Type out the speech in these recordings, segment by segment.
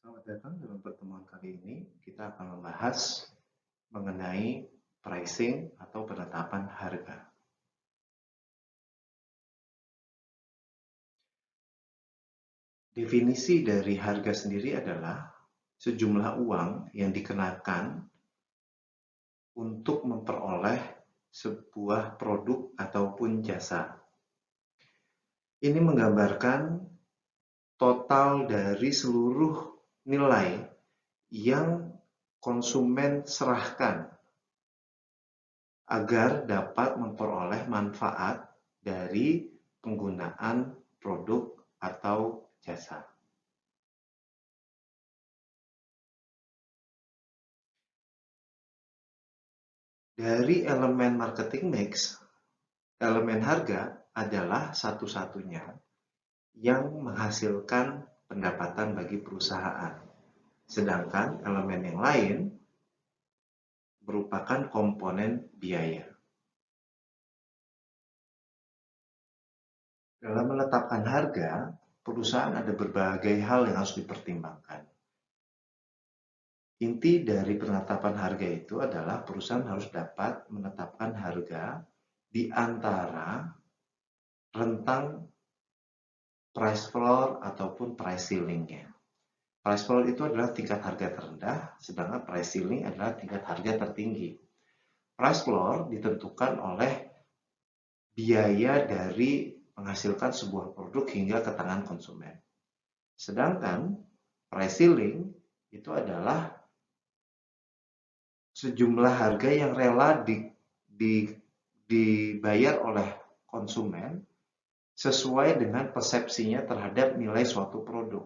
Selamat datang dalam pertemuan kali ini. Kita akan membahas mengenai pricing atau penetapan harga. Definisi dari harga sendiri adalah sejumlah uang yang dikenakan untuk memperoleh sebuah produk ataupun jasa. Ini menggambarkan total dari seluruh nilai yang konsumen serahkan agar dapat memperoleh manfaat dari penggunaan produk atau jasa. Dari elemen marketing mix, elemen harga adalah satu-satunya yang menghasilkan pendapatan bagi perusahaan. Sedangkan elemen yang lain merupakan komponen biaya. Dalam menetapkan harga, perusahaan ada berbagai hal yang harus dipertimbangkan. Inti dari penetapan harga itu adalah perusahaan harus dapat menetapkan harga di antara rentang price floor ataupun price ceiling-nya. Price floor itu adalah tingkat harga terendah, sedangkan price ceiling adalah tingkat harga tertinggi. Price floor ditentukan oleh biaya dari menghasilkan sebuah produk hingga ke tangan konsumen. Sedangkan price ceiling itu adalah sejumlah harga yang rela dibayar oleh konsumen sesuai dengan persepsinya terhadap nilai suatu produk.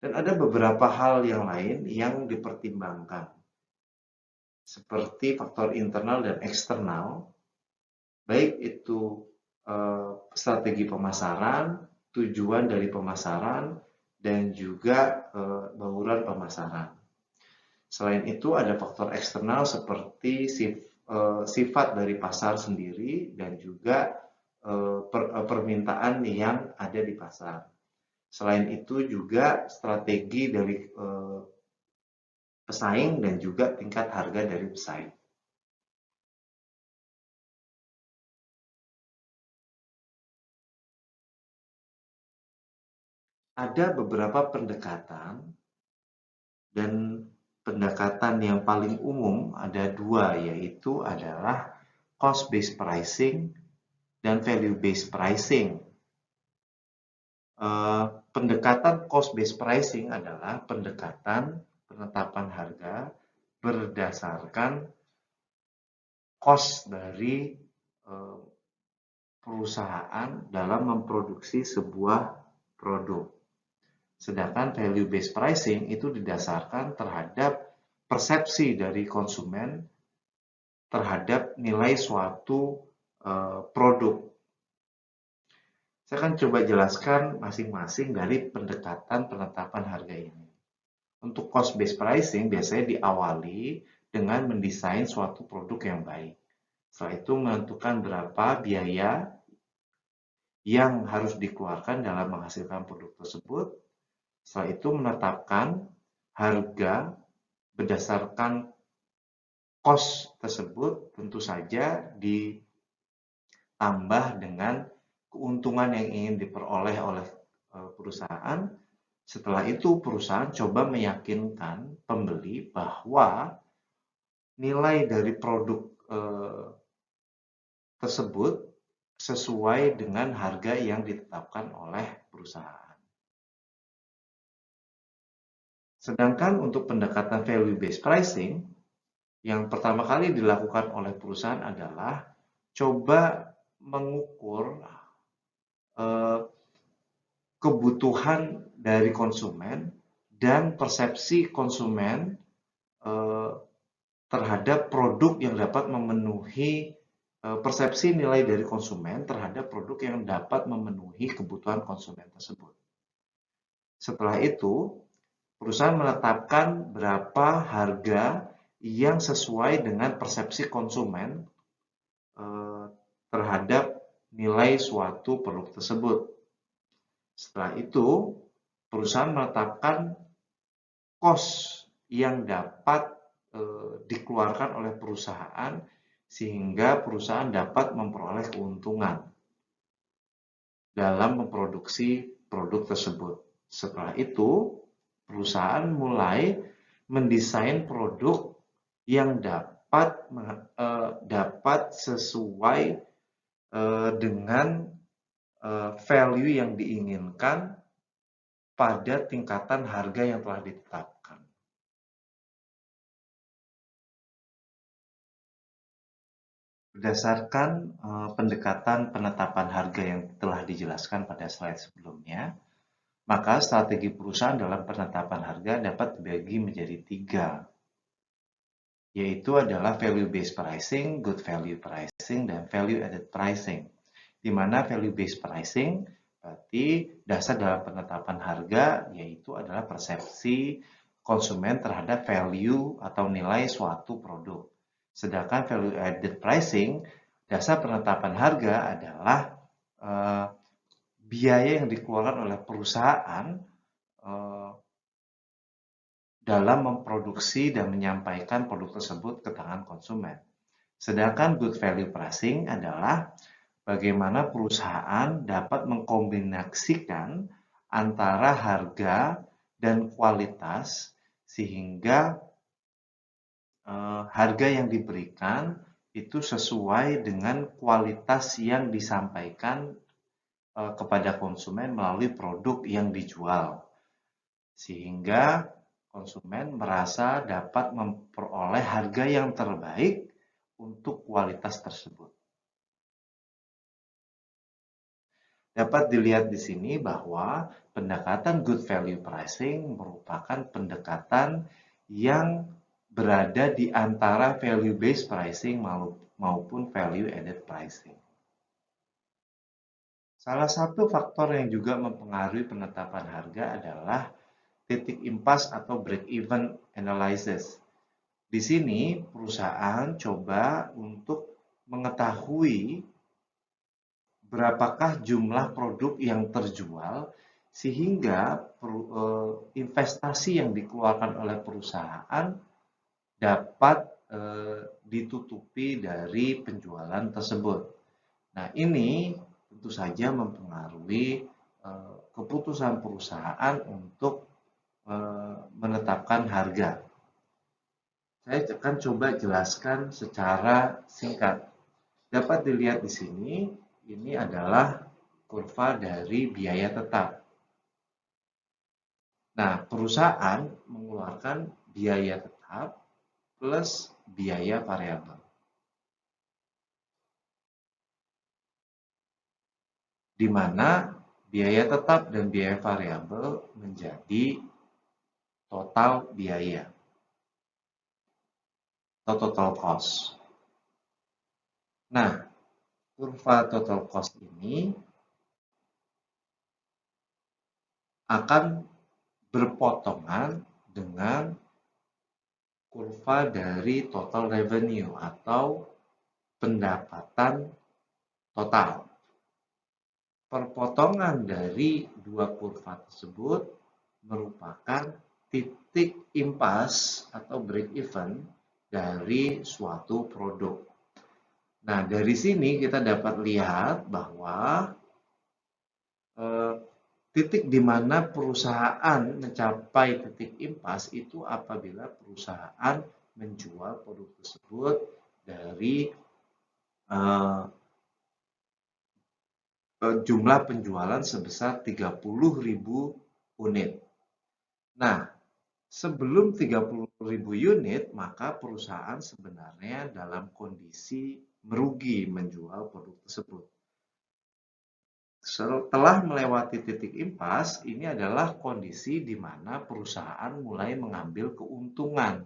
Dan ada beberapa hal yang lain yang dipertimbangkan, seperti faktor internal dan eksternal, baik itu strategi pemasaran, tujuan dari pemasaran, dan juga bauran pemasaran. Selain itu ada faktor eksternal seperti sifat dari pasar sendiri dan juga permintaan yang ada di pasar. Selain itu juga strategi dari pesaing dan juga tingkat harga dari pesaing. Ada beberapa pendekatan dan pendekatan yang paling umum ada dua, yaitu adalah cost-based pricing dan value-based pricing. Pendekatan cost-based pricing adalah pendekatan penetapan harga berdasarkan cost dari perusahaan dalam memproduksi sebuah produk. Sedangkan value-based pricing itu didasarkan terhadap persepsi dari konsumen terhadap nilai suatu produk. Saya akan coba jelaskan masing-masing dari pendekatan penetapan harga ini. Untuk cost-based pricing biasanya diawali dengan mendesain suatu produk yang baik. Setelah itu menentukan berapa biaya yang harus dikeluarkan dalam menghasilkan produk tersebut. Setelah itu menetapkan harga berdasarkan cost tersebut, tentu saja ditambah dengan keuntungan yang ingin diperoleh oleh perusahaan. Setelah itu perusahaan coba meyakinkan pembeli bahwa nilai dari produk tersebut sesuai dengan harga yang ditetapkan oleh perusahaan. Sedangkan untuk pendekatan value-based pricing, yang pertama kali dilakukan oleh perusahaan adalah coba mengukur kebutuhan dari konsumen dan persepsi konsumen terhadap produk yang dapat memenuhi persepsi nilai dari konsumen terhadap produk yang dapat memenuhi kebutuhan konsumen tersebut. Setelah itu, perusahaan menetapkan berapa harga yang sesuai dengan persepsi konsumen terhadap nilai suatu produk tersebut. Setelah itu, perusahaan menetapkan cost yang dapat dikeluarkan oleh perusahaan sehingga perusahaan dapat memperoleh keuntungan dalam memproduksi produk tersebut. Setelah itu, perusahaan mulai mendesain produk yang dapat sesuai dengan value yang diinginkan pada tingkatan harga yang telah ditetapkan. Berdasarkan pendekatan penetapan harga yang telah dijelaskan pada slide sebelumnya, maka strategi perusahaan dalam penetapan harga dapat dibagi menjadi 3, yaitu adalah value-based pricing, good value pricing, dan value-added pricing. Di mana value-based pricing berarti dasar dalam penetapan harga yaitu adalah persepsi konsumen terhadap value atau nilai suatu produk. Sedangkan value-added pricing, dasar penetapan harga adalah biaya yang dikeluarkan oleh perusahaan dalam memproduksi dan menyampaikan produk tersebut ke tangan konsumen. Sedangkan good value pricing adalah bagaimana perusahaan dapat mengkombinasikan antara harga dan kualitas sehingga harga yang diberikan itu sesuai dengan kualitas yang disampaikan kepada konsumen melalui produk yang dijual. Sehingga konsumen merasa dapat memperoleh harga yang terbaik untuk kualitas tersebut. Dapat dilihat di sini bahwa pendekatan good value pricing merupakan pendekatan yang berada di antara value-based pricing maupun value-added pricing. Salah satu faktor yang juga mempengaruhi penetapan harga adalah titik impas atau break-even analysis. Di sini perusahaan coba untuk mengetahui berapakah jumlah produk yang terjual sehingga investasi yang dikeluarkan oleh perusahaan dapat ditutupi dari penjualan tersebut. Nah, ini tentu saja mempengaruhi keputusan perusahaan untuk menetapkan harga. Saya akan coba jelaskan secara singkat. Dapat dilihat di sini, ini adalah kurva dari biaya tetap. Nah, perusahaan mengeluarkan biaya tetap plus biaya variabel. Di mana biaya tetap dan biaya variabel menjadi total biaya atau total cost. Nah, kurva total cost ini akan berpotongan dengan kurva dari total revenue atau pendapatan total. Perpotongan dari dua kurva tersebut merupakan titik impas atau break even dari suatu produk. Nah, dari sini kita dapat lihat bahwa titik di mana perusahaan mencapai titik impas itu apabila perusahaan menjual produk tersebut dari jumlah penjualan sebesar 30.000 unit. Nah, sebelum 30.000 unit, maka perusahaan sebenarnya dalam kondisi merugi menjual produk tersebut. Setelah melewati titik impas, ini adalah kondisi di mana perusahaan mulai mengambil keuntungan,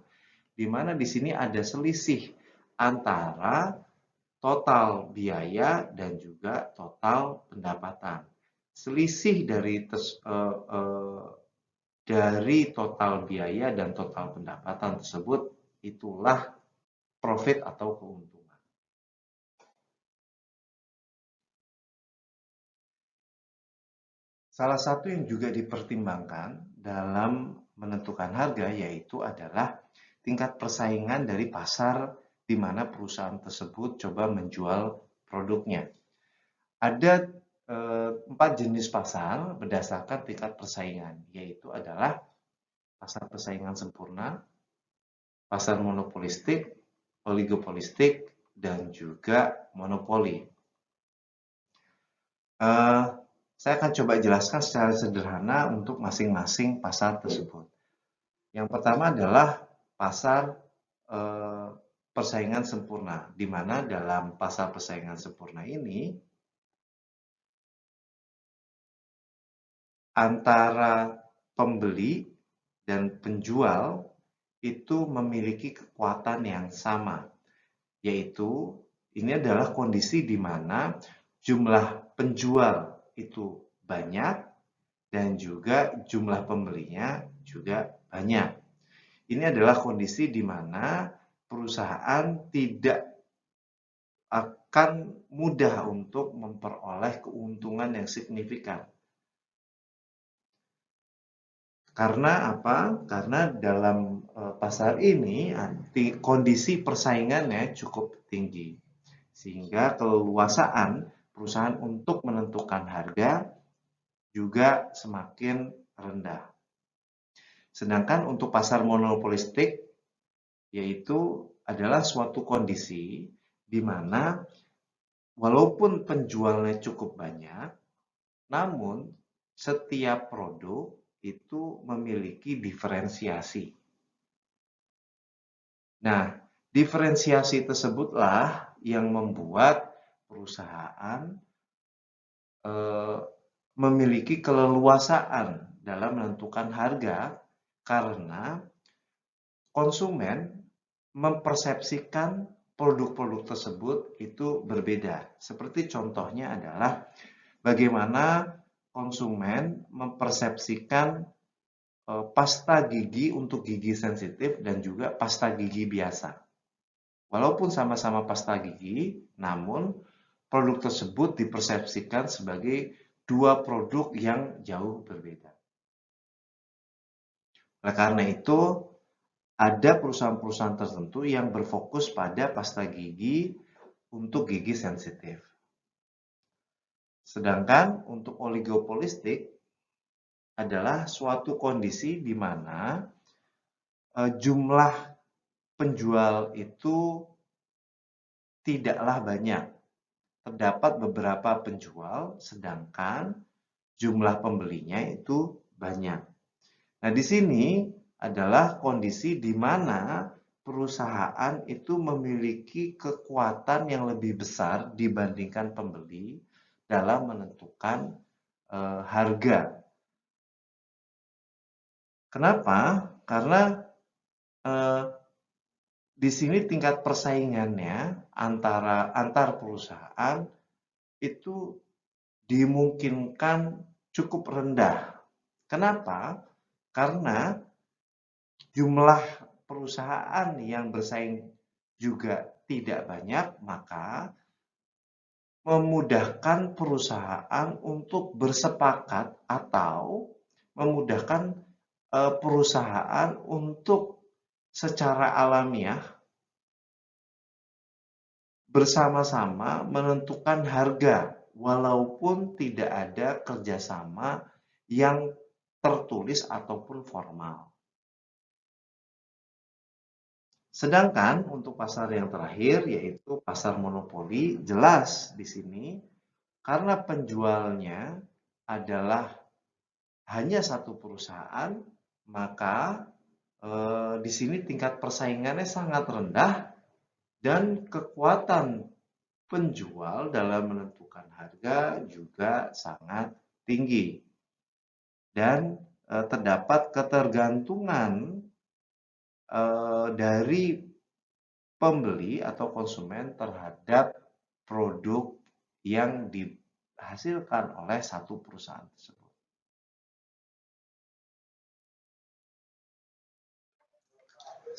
di mana di sini ada selisih antara total biaya dan juga total pendapatan. Selisih dari total biaya dan total pendapatan tersebut itulah profit atau keuntungan. Salah satu yang juga dipertimbangkan dalam menentukan harga yaitu adalah tingkat persaingan dari pasar di mana perusahaan tersebut coba menjual produknya. Ada 4 jenis pasar berdasarkan tingkat persaingan, yaitu adalah pasar persaingan sempurna, pasar monopolistik, oligopolistik, dan juga monopoli. Saya akan coba jelaskan secara sederhana untuk masing-masing pasar tersebut. Yang pertama adalah pasar persaingan sempurna, di mana dalam pasar persaingan sempurna ini antara pembeli dan penjual itu memiliki kekuatan yang sama, yaitu ini adalah kondisi di mana jumlah penjual itu banyak dan juga jumlah pembelinya juga banyak. Ini adalah kondisi di mana perusahaan tidak akan mudah untuk memperoleh keuntungan yang signifikan. Karena apa? Karena dalam pasar ini kondisi persaingannya cukup tinggi. Sehingga keleluasaan perusahaan untuk menentukan harga juga semakin rendah. Sedangkan untuk pasar monopolistik, yaitu adalah suatu kondisi di mana walaupun penjualnya cukup banyak, namun setiap produk itu memiliki diferensiasi. Nah, diferensiasi tersebutlah yang membuat perusahaan memiliki keleluasaan dalam menentukan harga karena konsumen mempersepsikan produk-produk tersebut itu berbeda. Seperti contohnya adalah bagaimana konsumen mempersepsikan pasta gigi untuk gigi sensitif dan juga pasta gigi biasa. Walaupun sama-sama pasta gigi, namun produk tersebut dipersepsikan sebagai dua produk yang jauh berbeda. Oleh karena itu, ada perusahaan-perusahaan tertentu yang berfokus pada pasta gigi untuk gigi sensitif. Sedangkan untuk oligopolistik adalah suatu kondisi di mana jumlah penjual itu tidaklah banyak. Terdapat beberapa penjual, sedangkan jumlah pembelinya itu banyak. Nah, di sini adalah kondisi di mana perusahaan itu memiliki kekuatan yang lebih besar dibandingkan pembeli dalam menentukan harga. Kenapa? Karena di sini tingkat persaingannya antar perusahaan itu dimungkinkan cukup rendah. Kenapa? Karena jumlah perusahaan yang bersaing juga tidak banyak, maka memudahkan perusahaan untuk bersepakat atau memudahkan perusahaan untuk secara alamiah bersama-sama menentukan harga walaupun tidak ada kerjasama yang tertulis ataupun formal. Sedangkan untuk pasar yang terakhir yaitu pasar monopoli, jelas di sini karena penjualnya adalah hanya satu perusahaan, maka di sini tingkat persaingannya sangat rendah dan kekuatan penjual dalam menentukan harga juga sangat tinggi. Dan terdapat ketergantungan dari pembeli atau konsumen terhadap produk yang dihasilkan oleh satu perusahaan tersebut.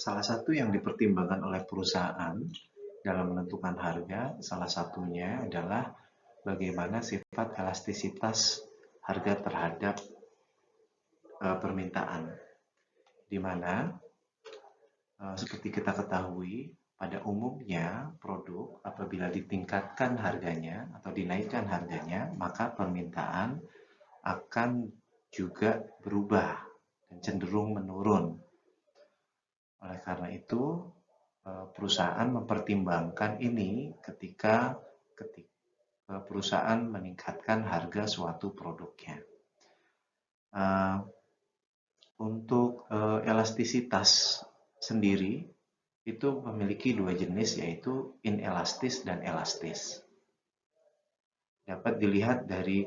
Salah satu yang dipertimbangkan oleh perusahaan dalam menentukan harga, salah satunya adalah bagaimana sifat elastisitas harga terhadap permintaan, di mana seperti kita ketahui, pada umumnya produk apabila ditingkatkan harganya atau dinaikkan harganya, maka permintaan akan juga berubah dan cenderung menurun. Oleh karena itu, perusahaan mempertimbangkan ini ketika perusahaan meningkatkan harga suatu produknya. Untuk elastisitas sendiri itu memiliki dua jenis, yaitu inelastis dan elastis. Dapat dilihat dari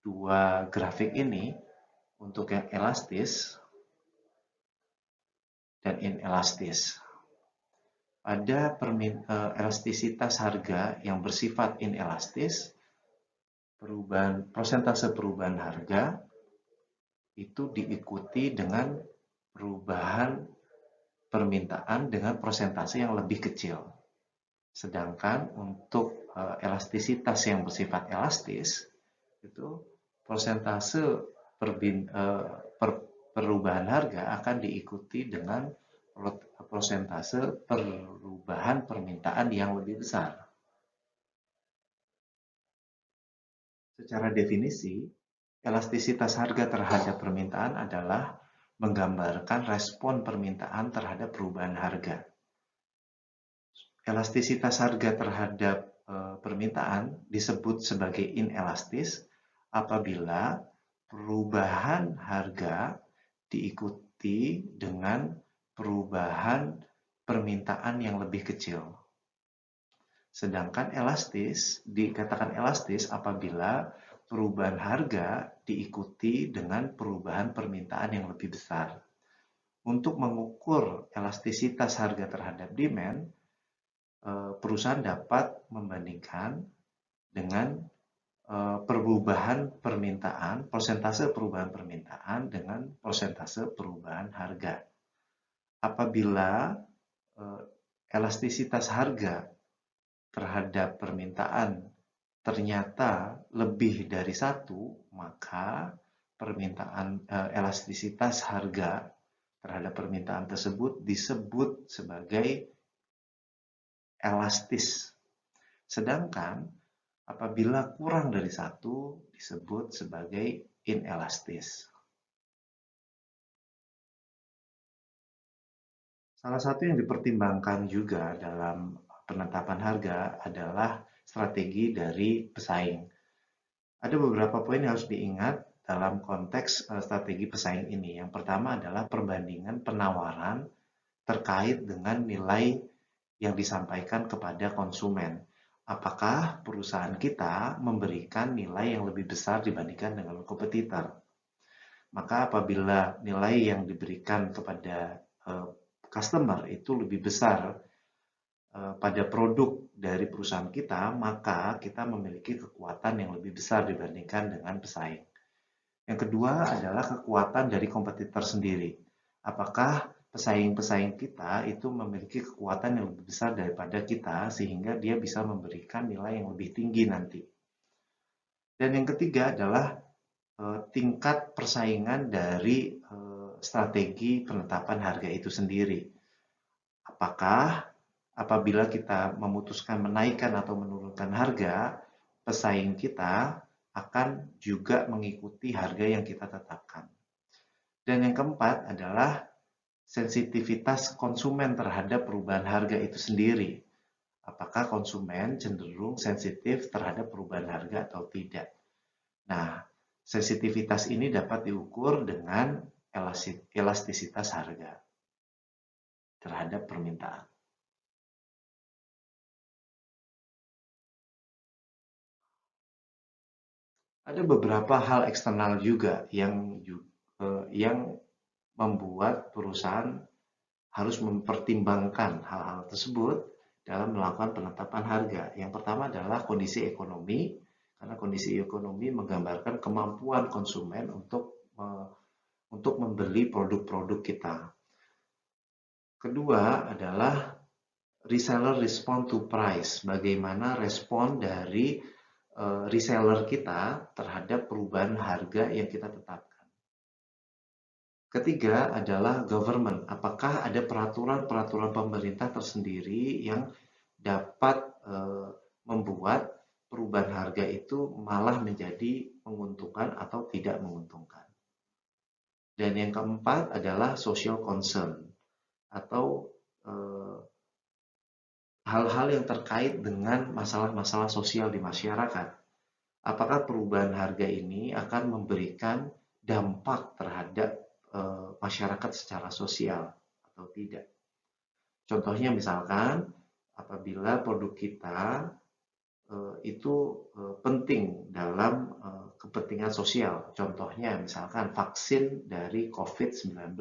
dua grafik ini. Untuk yang elastis dan inelastis, ada elastisitas harga yang bersifat inelastis. Persentase perubahan harga itu diikuti dengan perubahan permintaan dengan persentase yang lebih kecil. Sedangkan untuk elastisitas yang bersifat elastis, itu persentase perubahan harga akan diikuti dengan persentase perubahan permintaan yang lebih besar. Secara definisi, elastisitas harga terhadap permintaan adalah menggambarkan respon permintaan terhadap perubahan harga. Elastisitas harga terhadap permintaan disebut sebagai inelastis apabila perubahan harga diikuti dengan perubahan permintaan yang lebih kecil. Sedangkan dikatakan elastis apabila perubahan harga diikuti dengan perubahan permintaan yang lebih besar. Untuk mengukur elastisitas harga terhadap demand, perusahaan dapat membandingkan dengan perubahan permintaan, persentase perubahan permintaan dengan persentase perubahan harga. Apabila elastisitas harga terhadap permintaan ternyata lebih dari 1, maka elastisitas harga terhadap permintaan tersebut disebut sebagai elastis. Sedangkan apabila kurang dari 1 disebut sebagai inelastis. Salah satu yang dipertimbangkan juga dalam penetapan harga adalah strategi dari pesaing. Ada beberapa poin yang harus diingat dalam konteks strategi pesaing ini. Yang pertama adalah perbandingan penawaran terkait dengan nilai yang disampaikan kepada konsumen. Apakah perusahaan kita memberikan nilai yang lebih besar dibandingkan dengan kompetitor? Maka apabila nilai yang diberikan kepada customer itu lebih besar pada produk dari perusahaan kita, maka kita memiliki kekuatan yang lebih besar dibandingkan dengan pesaing. Yang kedua adalah kekuatan dari kompetitor sendiri. Apakah pesaing-pesaing kita itu memiliki kekuatan yang lebih besar daripada kita sehingga dia bisa memberikan nilai yang lebih tinggi nanti. Dan yang ketiga adalah tingkat persaingan dari strategi penetapan harga itu sendiri. Apakah apabila kita memutuskan menaikkan atau menurunkan harga, pesaing kita akan juga mengikuti harga yang kita tetapkan. Dan yang keempat adalah sensitivitas konsumen terhadap perubahan harga itu sendiri. Apakah konsumen cenderung sensitif terhadap perubahan harga atau tidak? Nah, sensitivitas ini dapat diukur dengan elastisitas harga terhadap permintaan. Ada beberapa hal eksternal juga yang membuat perusahaan harus mempertimbangkan hal-hal tersebut dalam melakukan penetapan harga. Yang pertama adalah kondisi ekonomi, karena kondisi ekonomi menggambarkan kemampuan konsumen untuk membeli produk-produk kita. Kedua adalah reseller respond to price, bagaimana respon dari reseller kita terhadap perubahan harga yang kita tetapkan. Ketiga adalah government. Apakah ada peraturan-peraturan pemerintah tersendiri yang dapat membuat perubahan harga itu malah menjadi menguntungkan atau tidak menguntungkan. Dan yang keempat adalah social concern atau hal-hal yang terkait dengan masalah-masalah sosial di masyarakat. Apakah perubahan harga ini akan memberikan dampak terhadap masyarakat secara sosial atau tidak? Contohnya misalkan apabila produk kita itu penting dalam kepentingan sosial. Contohnya misalkan vaksin dari COVID-19.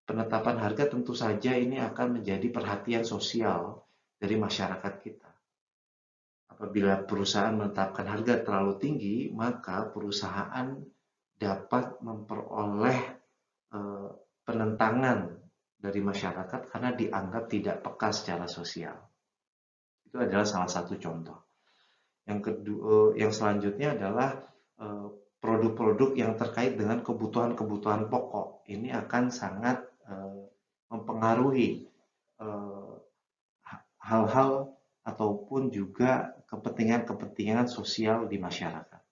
Penetapan harga tentu saja ini akan menjadi perhatian sosial dari masyarakat kita. Apabila perusahaan menetapkan harga terlalu tinggi, maka perusahaan dapat memperoleh penentangan dari masyarakat karena dianggap tidak peka secara sosial. Itu adalah salah satu contoh. Yang selanjutnya adalah produk-produk yang terkait dengan kebutuhan-kebutuhan pokok. Ini akan sangat mempengaruhi hal-hal ataupun juga kepentingan-kepentingan sosial di masyarakat.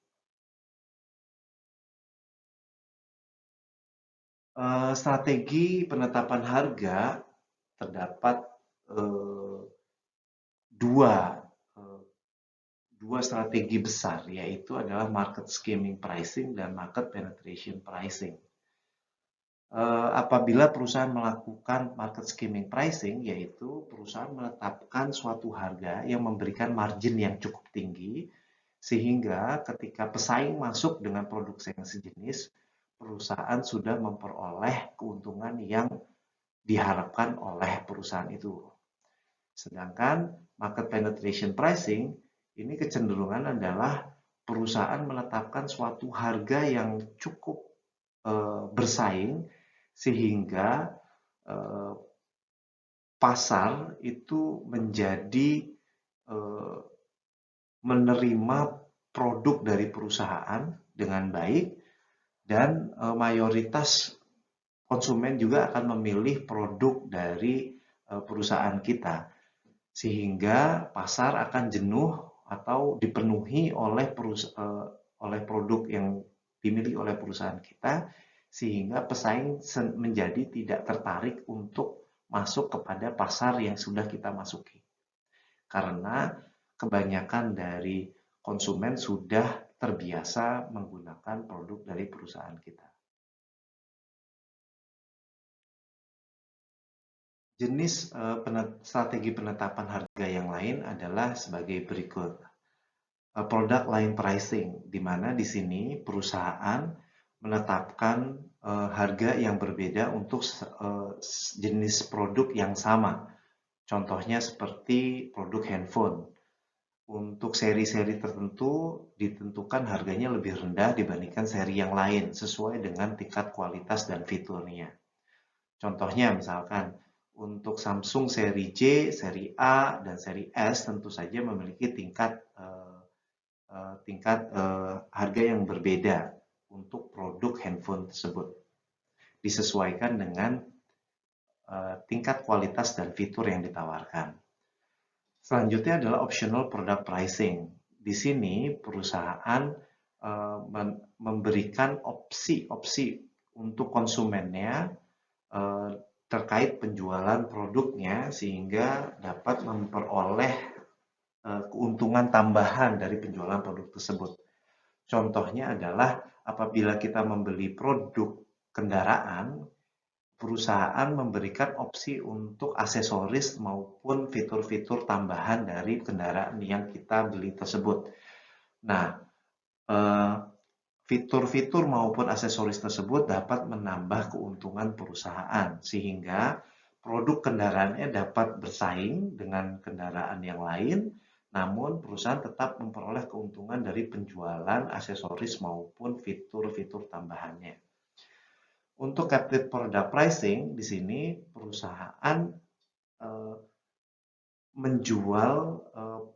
Strategi penetapan harga terdapat dua strategi besar, yaitu adalah market skimming pricing dan market penetration pricing. Apabila perusahaan melakukan market skimming pricing, yaitu perusahaan menetapkan suatu harga yang memberikan margin yang cukup tinggi, sehingga ketika pesaing masuk dengan produk yang sejenis, perusahaan sudah memperoleh keuntungan yang diharapkan oleh perusahaan itu. Sedangkan market penetration pricing, ini kecenderungan adalah perusahaan menetapkan suatu harga yang cukup bersaing, sehingga pasar itu menjadi menerima produk dari perusahaan dengan baik, dan mayoritas konsumen juga akan memilih produk dari perusahaan kita, sehingga pasar akan jenuh atau dipenuhi oleh produk yang dimiliki oleh perusahaan kita, sehingga pesaing menjadi tidak tertarik untuk masuk kepada pasar yang sudah kita masuki. Karena kebanyakan dari konsumen sudah terbiasa menggunakan produk dari perusahaan kita. Jenis strategi penetapan harga yang lain adalah sebagai berikut. Product line pricing, di mana di sini perusahaan menetapkan harga yang berbeda untuk jenis produk yang sama. Contohnya seperti produk handphone. Untuk seri-seri tertentu ditentukan harganya lebih rendah dibandingkan seri yang lain sesuai dengan tingkat kualitas dan fiturnya. Contohnya misalkan untuk Samsung seri J, seri A, dan seri S tentu saja memiliki tingkat harga yang berbeda untuk produk handphone tersebut, disesuaikan dengan tingkat kualitas dan fitur yang ditawarkan. Selanjutnya adalah optional product pricing. Di sini perusahaan memberikan opsi-opsi untuk konsumennya terkait penjualan produknya, sehingga dapat memperoleh keuntungan tambahan dari penjualan produk tersebut. Contohnya adalah apabila kita membeli produk kendaraan, perusahaan memberikan opsi untuk aksesoris maupun fitur-fitur tambahan dari kendaraan yang kita beli tersebut. Nah, fitur-fitur maupun aksesoris tersebut dapat menambah keuntungan perusahaan, sehingga produk kendaraannya dapat bersaing dengan kendaraan yang lain, namun perusahaan tetap memperoleh keuntungan dari penjualan aksesoris maupun fitur-fitur tambahannya. Untuk captive product pricing, di sini perusahaan menjual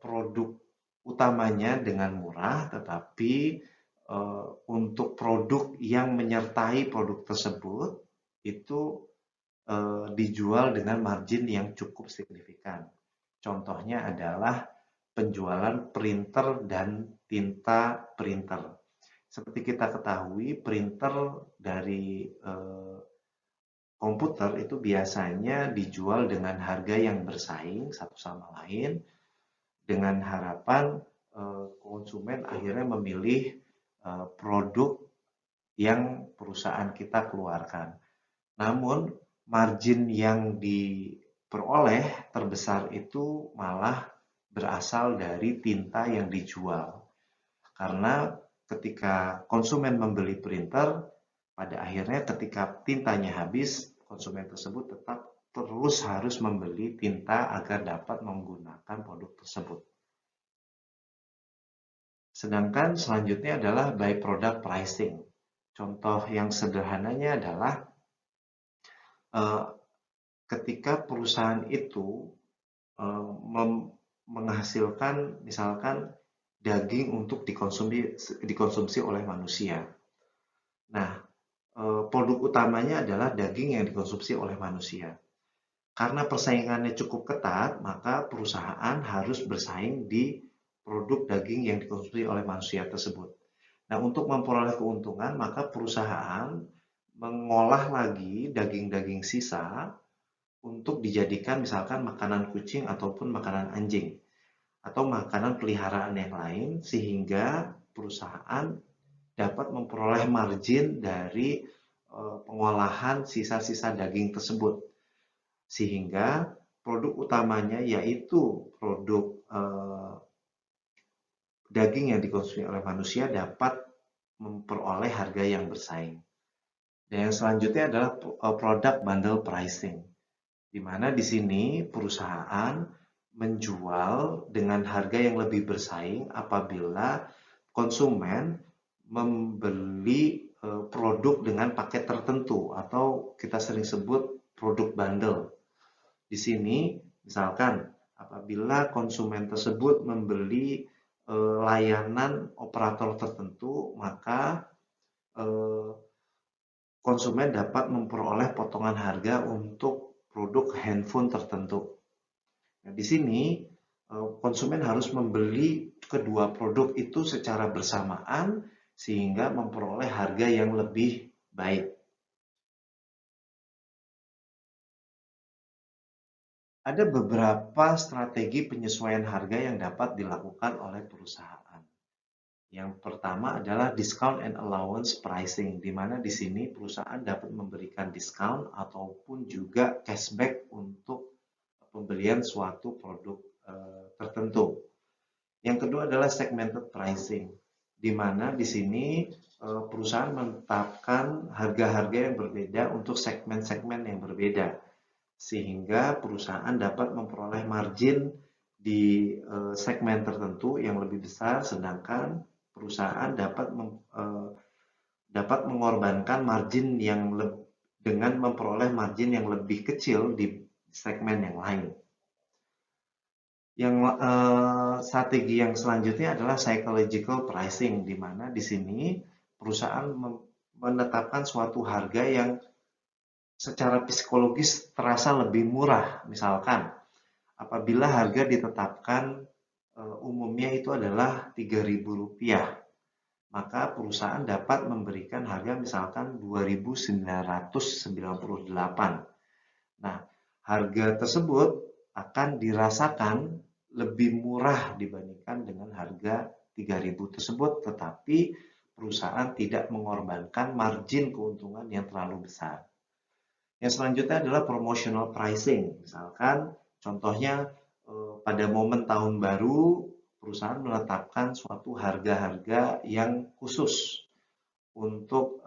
produk utamanya dengan murah, tetapi untuk produk yang menyertai produk tersebut itu dijual dengan margin yang cukup signifikan. Contohnya adalah penjualan printer dan tinta printer. Seperti kita ketahui, printer dari komputer itu biasanya dijual dengan harga yang bersaing satu sama lain, dengan harapan konsumen akhirnya memilih produk yang perusahaan kita keluarkan. Namun margin yang diperoleh terbesar itu malah berasal dari tinta yang dijual. Karena ketika konsumen membeli printer, pada akhirnya ketika tintanya habis, konsumen tersebut tetap terus harus membeli tinta agar dapat menggunakan produk tersebut. Sedangkan selanjutnya adalah by product pricing. Contoh yang sederhananya adalah ketika perusahaan itu menghasilkan misalkan daging untuk dikonsumsi oleh manusia. Nah, produk utamanya adalah daging yang dikonsumsi oleh manusia. Karena persaingannya cukup ketat, maka perusahaan harus bersaing di produk daging yang dikonsumsi oleh manusia tersebut. Nah, untuk memperoleh keuntungan, maka perusahaan mengolah lagi daging-daging sisa untuk dijadikan misalkan makanan kucing ataupun makanan anjing atau makanan peliharaan yang lain, sehingga perusahaan dapat memperoleh margin dari pengolahan sisa-sisa daging tersebut, sehingga produk utamanya yaitu produk daging yang dikonsumsi oleh manusia dapat memperoleh harga yang bersaing. Dan yang selanjutnya adalah product bundle pricing, di mana di sini perusahaan menjual dengan harga yang lebih bersaing apabila konsumen membeli produk dengan paket tertentu atau kita sering sebut produk bundle. Di sini misalkan apabila konsumen tersebut membeli layanan operator tertentu, maka konsumen dapat memperoleh potongan harga untuk produk handphone tertentu. Nah, di sini konsumen harus membeli kedua produk itu secara bersamaan sehingga memperoleh harga yang lebih baik. Ada beberapa strategi penyesuaian harga yang dapat dilakukan oleh perusahaan. Yang pertama adalah discount and allowance pricing, di mana di sini perusahaan dapat memberikan diskon ataupun juga cashback untuk pembelian suatu produk tertentu. Yang kedua adalah segmented pricing, di mana di sini perusahaan menetapkan harga-harga yang berbeda untuk segmen-segmen yang berbeda, sehingga perusahaan dapat memperoleh margin di segmen tertentu yang lebih besar, sedangkan perusahaan dapat mengorbankan margin dengan memperoleh margin yang lebih kecil di segmen yang lain. Yang strategi yang selanjutnya adalah psychological pricing, di mana di sini perusahaan menetapkan suatu harga yang secara psikologis terasa lebih murah. Misalkan apabila harga ditetapkan umumnya itu adalah Rp3.000, maka perusahaan dapat memberikan harga misalkan Rp2.998. Nah, harga tersebut akan dirasakan lebih murah dibandingkan dengan harga Rp3.000 tersebut, tetapi perusahaan tidak mengorbankan margin keuntungan yang terlalu besar. Yang selanjutnya adalah promotional pricing. Misalkan contohnya pada momen tahun baru perusahaan menetapkan suatu harga-harga yang khusus untuk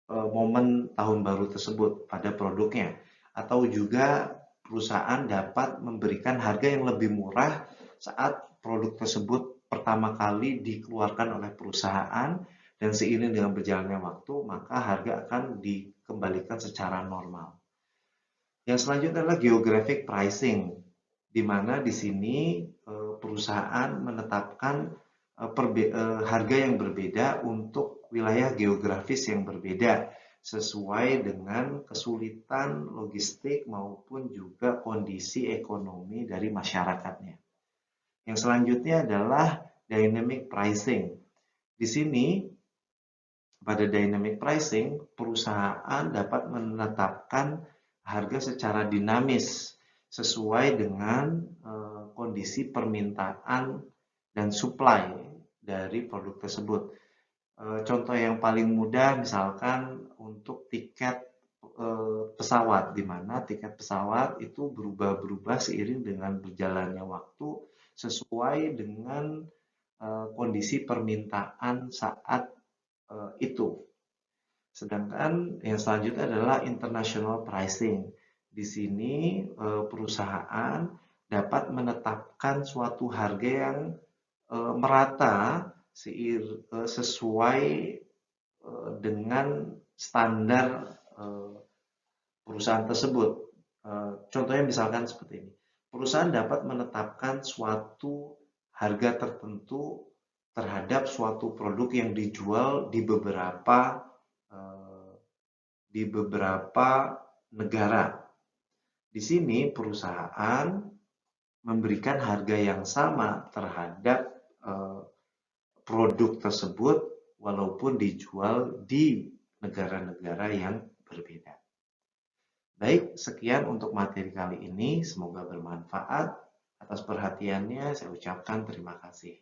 momen tahun baru tersebut pada produknya, atau juga perusahaan dapat memberikan harga yang lebih murah saat produk tersebut pertama kali dikeluarkan oleh perusahaan, dan seiring dengan berjalannya waktu maka harga akan dikembalikan secara normal. Yang selanjutnya adalah geographic pricing, di mana di sini perusahaan menetapkan harga yang berbeda untuk wilayah geografis yang berbeda sesuai dengan kesulitan logistik maupun juga kondisi ekonomi dari masyarakatnya. Yang selanjutnya adalah dynamic pricing. Di sini pada dynamic pricing, perusahaan dapat menetapkan harga secara dinamis sesuai dengan kondisi permintaan dan supply dari produk tersebut. Contoh yang paling mudah misalkan untuk tiket pesawat, di mana tiket pesawat itu berubah-berubah seiring dengan berjalannya waktu sesuai dengan kondisi permintaan saat itu. Sedangkan yang selanjutnya adalah international pricing. Di sini perusahaan dapat menetapkan suatu harga yang merata sesuai dengan standar perusahaan tersebut. Contohnya misalkan seperti ini. Perusahaan dapat menetapkan suatu harga tertentu terhadap suatu produk yang dijual di beberapa negara. Di sini perusahaan memberikan harga yang sama terhadap produk tersebut walaupun dijual di negara-negara yang berbeda. Baik, sekian untuk materi kali ini. Semoga bermanfaat. Atas perhatiannya saya ucapkan terima kasih.